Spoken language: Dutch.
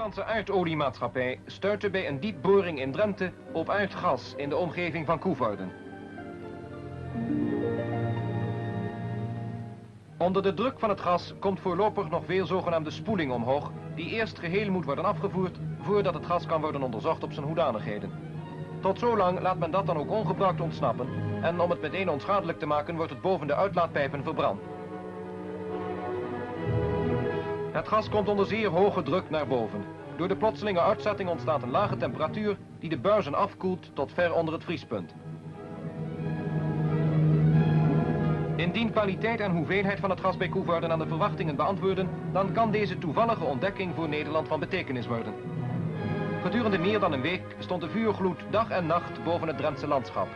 Nederlandse aardoliemaatschappij stuitte bij een diepboring in Drenthe op aardgas in de omgeving van Coevorden. Onder de druk van het gas komt voorlopig nog veel zogenaamde spoeling omhoog, die eerst geheel moet worden afgevoerd voordat het gas kan worden onderzocht op zijn hoedanigheden. Tot zolang laat men dat dan ook ongebruikt ontsnappen en om het meteen onschadelijk te maken wordt het boven de uitlaatpijpen verbrand. Het gas komt onder zeer hoge druk naar boven. Door de plotselinge uitzetting ontstaat een lage temperatuur die de buizen afkoelt tot ver onder het vriespunt. Indien kwaliteit en hoeveelheid van het gas bij Coevorden aan de verwachtingen beantwoorden, dan kan deze toevallige ontdekking voor Nederland van betekenis worden. Gedurende meer dan een week stond de vuurgloed dag en nacht boven het Drentse landschap.